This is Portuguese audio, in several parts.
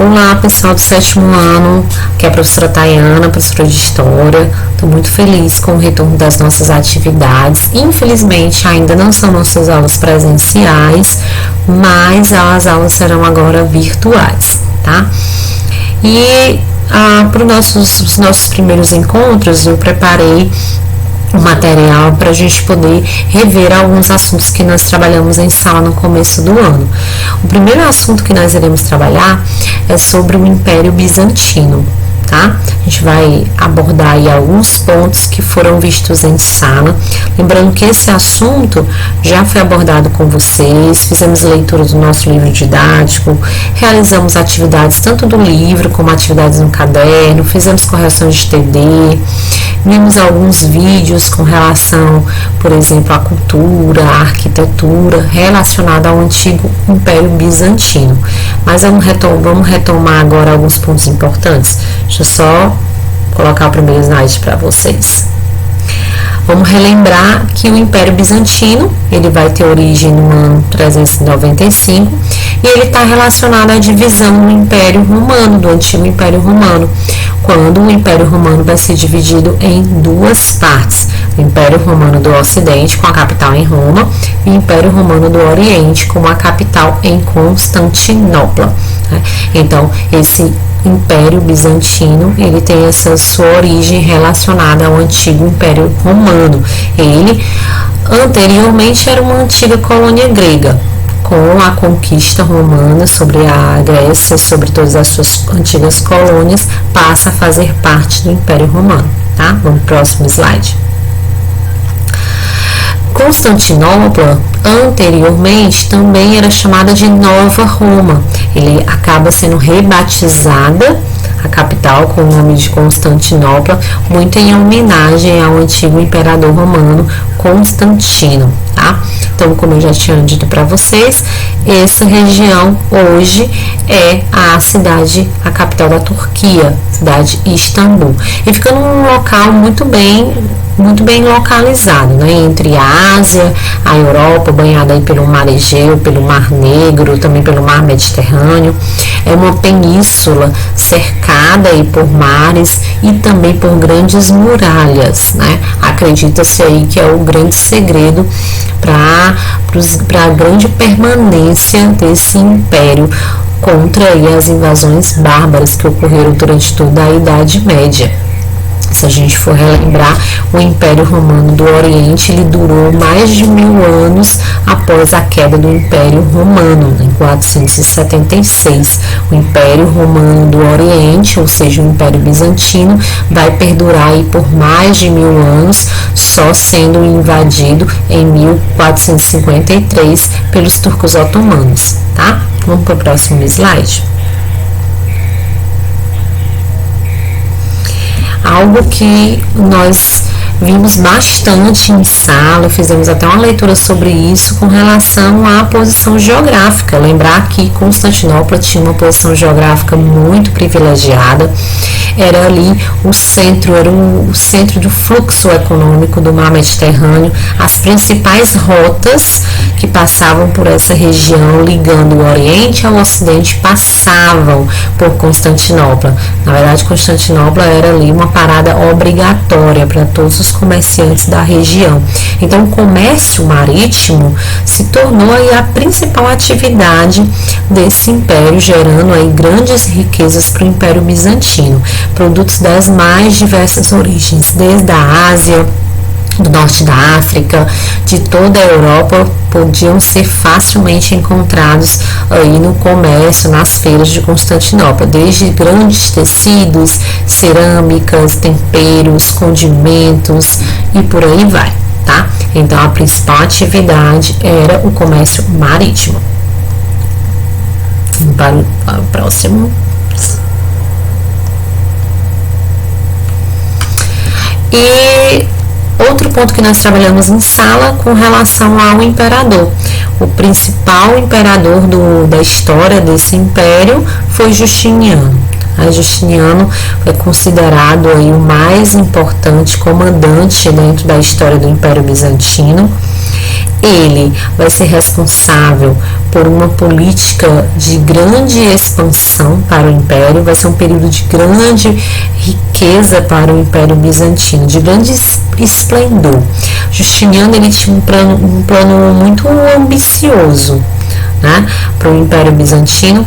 Olá, pessoal do 7º ano, aqui é a professora Tayana, professora de História. Estou muito feliz com o retorno das nossas atividades. Infelizmente, ainda não são nossas aulas presenciais, mas as aulas serão agora virtuais, tá? E para os nossos primeiros encontros, eu preparei o material para a gente poder rever alguns assuntos que nós trabalhamos em sala no começo do ano. O primeiro assunto que nós iremos trabalhar é sobre o Império Bizantino, tá? A gente vai abordar aí alguns pontos que foram vistos em sala. Lembrando que esse assunto já foi abordado com vocês, fizemos leitura do nosso livro didático, realizamos atividades tanto do livro como atividades no caderno, fizemos correção de TD, vimos alguns vídeos com relação, por exemplo, à cultura, à arquitetura relacionada ao antigo Império Bizantino. Mas vamos retomar agora alguns pontos importantes. Deixa eu só colocar o primeiro slide para vocês. Vamos relembrar que o Império Bizantino, ele vai ter origem no ano 395 e ele está relacionado à divisão do Império Romano, do antigo Império Romano, quando o Império Romano vai ser dividido em duas partes: o Império Romano do Ocidente, com a capital em Roma, e o Império Romano do Oriente, com a capital em Constantinopla. Então, esse Império Bizantino, ele tem essa sua origem relacionada ao antigo Império Romano. Ele, anteriormente, era uma antiga colônia grega. Com a conquista romana sobre a Grécia, sobre todas as suas antigas colônias, passa a fazer parte do Império Romano, tá? Vamos para o próximo slide. Constantinopla, anteriormente, também era chamada de Nova Roma. Ele acaba sendo rebatizada, a capital, com o nome de Constantinopla, muito em homenagem ao antigo imperador romano Constantino, tá? Então, como eu já tinha dito para vocês, essa região hoje é a capital da Turquia, cidade de Istambul. E fica num local muito bem localizado, né? Entre a Ásia, a Europa, banhada aí pelo Mar Egeu, pelo Mar Negro, também pelo Mar Mediterrâneo. É uma península cercada aí por mares e também por grandes muralhas, né? Acredita-se aí que é o grande segredo para a grande permanência desse império contra aí as invasões bárbaras que ocorreram durante toda a Idade Média. Se a gente for relembrar, o Império Romano do Oriente, ele durou mais de 1000 anos após a queda do Império Romano, em 476. O Império Romano do Oriente, ou seja, o Império Bizantino, vai perdurar aí por mais de 1000 anos, só sendo invadido em 1453 pelos turcos otomanos, tá? Vamos para o próximo slide. Algo que nós vimos bastante em sala, fizemos até uma leitura sobre isso com relação à posição geográfica. Lembrar que Constantinopla tinha uma posição geográfica muito privilegiada, era ali o centro do fluxo econômico do mar Mediterrâneo. As principais rotas que passavam por essa região, ligando o Oriente ao Ocidente, passavam por Constantinopla. Na verdade, Constantinopla era ali uma parada obrigatória para todos os comerciantes da região. Então, o comércio marítimo se tornou aí a principal atividade desse império, gerando aí grandes riquezas para o Império Bizantino. Produtos das mais diversas origens, desde a Ásia, do norte da África, de toda a Europa, podiam ser facilmente encontrados aí no comércio, nas feiras de Constantinopla, desde grandes tecidos, cerâmicas, temperos, condimentos e por aí vai, tá? Então, a principal atividade era o comércio marítimo. Para o próximo. E outro ponto que nós trabalhamos em sala com relação ao imperador. O principal imperador da história desse império foi Justiniano. Justiniano é considerado aí o mais importante comandante dentro da história do Império Bizantino. ele vai ser responsável por uma política de grande expansão para o Império, vai ser um período de grande riqueza para o Império Bizantino, de grande esplendor. Justiniano ele tinha um plano muito ambicioso, né, para o Império Bizantino.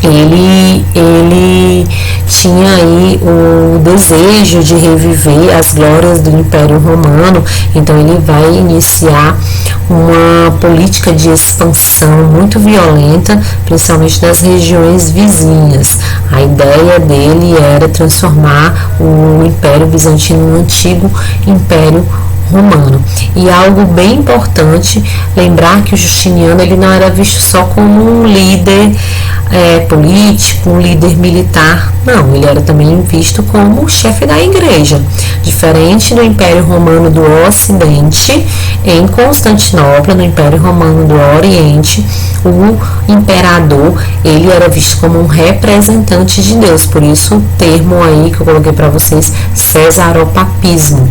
Ele tinha aí o desejo de reviver as glórias do Império Romano, então ele vai iniciar uma política de expansão muito violenta, principalmente das regiões vizinhas. A ideia dele era transformar o Império Bizantino no antigo Império Romano. E algo bem importante, lembrar que o Justiniano ele não era visto só como um líder político, um líder militar, não, ele era também visto como o chefe da igreja. Diferente do Império Romano do Ocidente, em Constantinopla, no Império Romano do Oriente, o imperador ele era visto como um representante de Deus, por isso o termo aí que eu coloquei para vocês, cesaropapismo.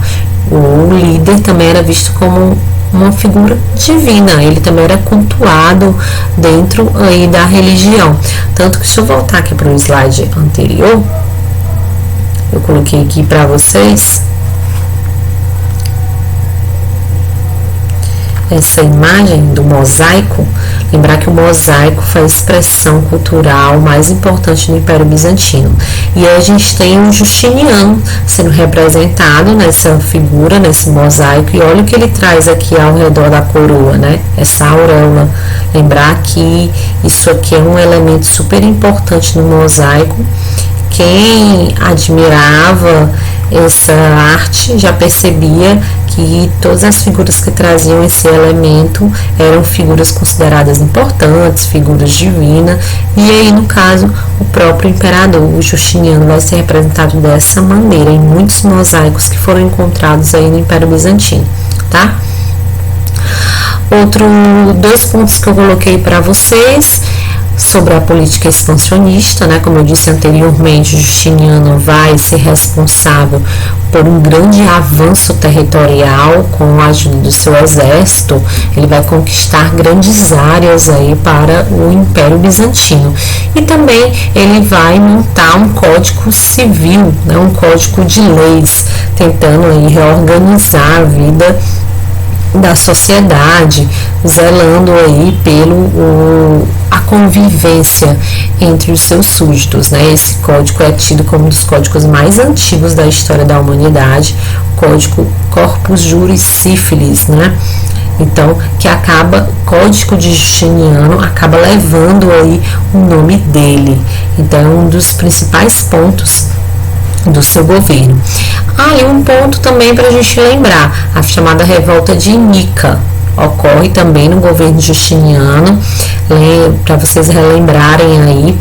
O líder também era visto como uma figura divina, ele também era cultuado dentro aí da religião. Tanto que, se eu voltar aqui para o slide anterior, eu coloquei aqui para vocês essa imagem do mosaico. Lembrar que o mosaico foi a expressão cultural mais importante do Império Bizantino. E aí a gente tem o Justiniano sendo representado nessa figura, nesse mosaico. E olha o que ele traz aqui ao redor da coroa, né? Essa auréola. Lembrar que isso aqui é um elemento super importante no mosaico. Quem admirava essa arte já percebia que todas as figuras que traziam esse elemento eram figuras consideradas importantes, figuras divinas, e aí no caso o próprio imperador, o Justiniano, vai ser representado dessa maneira em muitos mosaicos que foram encontrados aí no Império Bizantino, tá? Dois pontos que eu coloquei para vocês sobre a política expansionista, né? Como eu disse anteriormente, o Justiniano vai ser responsável por um grande avanço territorial com a ajuda do seu exército. Ele vai conquistar grandes áreas aí para o Império Bizantino. E também ele vai montar um código civil, né? Um código de leis, tentando aí reorganizar a vida da sociedade, zelando aí a convivência entre os seus súditos, né? Esse código é tido como um dos códigos mais antigos da história da humanidade, o código Corpus Juris Civilis, né? Então, Código de Justiniano acaba levando aí o nome dele. Então, é um dos principais pontos do seu governo. E um ponto também para a gente lembrar, a chamada revolta de Nica ocorre também no governo justiniano, para vocês relembrarem aí,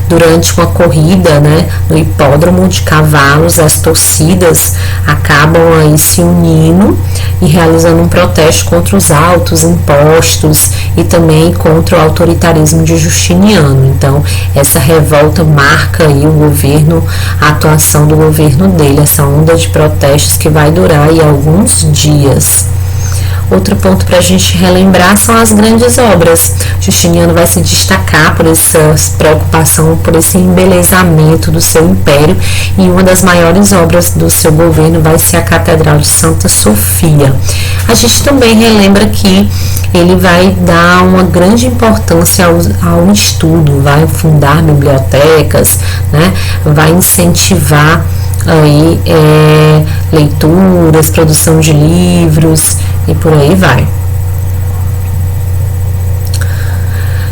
durante uma corrida, né, no hipódromo de cavalos, as torcidas acabam aí se unindo e realizando um protesto contra os altos impostos e também contra o autoritarismo de Justiniano. Então, essa revolta marca aí o governo, a atuação do governo dele, essa onda de protestos que vai durar aí alguns dias. Outro ponto para a gente relembrar são as grandes obras. Justiniano vai se destacar por essa preocupação, por esse embelezamento do seu império, e uma das maiores obras do seu governo vai ser a Catedral de Santa Sofia. A gente também relembra que ele vai dar uma grande importância ao estudo, vai fundar bibliotecas, né? Vai incentivar aí leituras, produção de livros e por aí vai.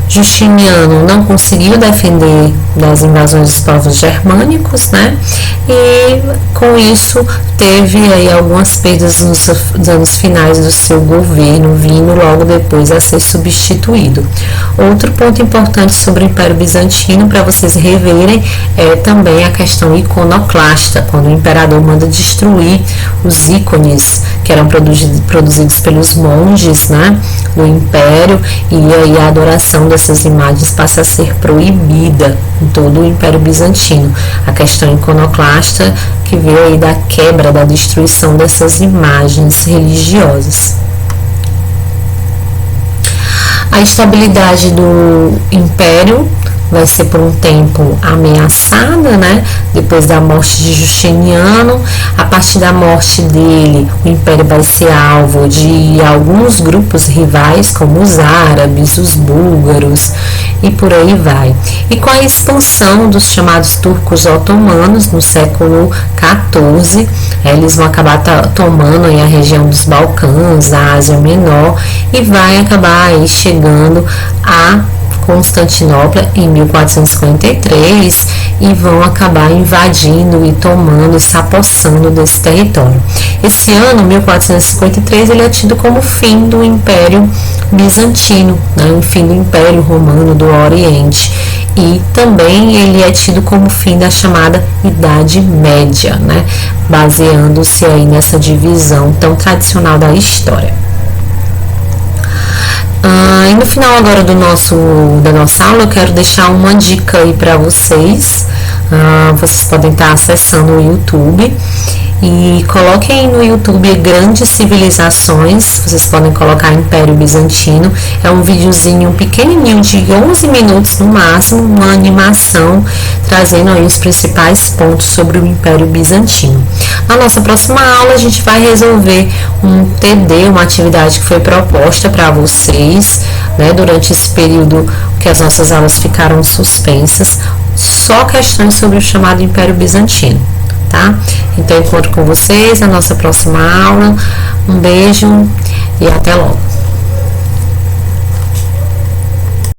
Justiniano não conseguiu defender das invasões dos povos germânicos, né? E com isso teve aí algumas perdas nos anos finais do seu governo, vindo logo depois a ser substituído. Outro ponto importante sobre o Império Bizantino, para vocês reverem, é também a questão iconoclasta, quando o imperador manda destruir os ícones que eram produzidos pelos monges, né, do Império, e aí a adoração dessas imagens passa a ser proibida em todo o Império Bizantino. A questão iconoclasta que veio aí da quebra, da destruição dessas imagens religiosas. A estabilidade do império vai ser por um tempo ameaçada, né? Depois da morte de Justiniano, a partir da morte dele, o império vai ser alvo de alguns grupos rivais, como os árabes, os búlgaros e por aí vai. E com a expansão dos chamados turcos otomanos no século XIV, eles vão acabar tomando aí a região dos Balcãs, a Ásia Menor, e vai acabar aí chegando a Constantinopla em 1453 e vão acabar invadindo e tomando e se apossando desse território. Esse ano, 1453, ele é tido como o fim do Império Bizantino, né? O fim do Império Romano do Oriente. E também ele é tido como o fim da chamada Idade Média, né? Baseando-se aí nessa divisão tão tradicional da história. E no final agora da nossa aula, eu quero deixar uma dica aí para vocês. Vocês podem estar acessando o YouTube e coloquem no YouTube Grandes Civilizações. Vocês podem colocar Império Bizantino. É um videozinho pequenininho de 11 minutos no máximo, uma animação trazendo aí os principais pontos sobre o Império Bizantino. Na nossa próxima aula a gente vai resolver um TD, uma atividade que foi proposta para vocês, né, durante esse período que as nossas aulas ficaram suspensas, só questões sobre o chamado Império Bizantino, tá? Então, encontro com vocês na nossa próxima aula. Um beijo e até logo.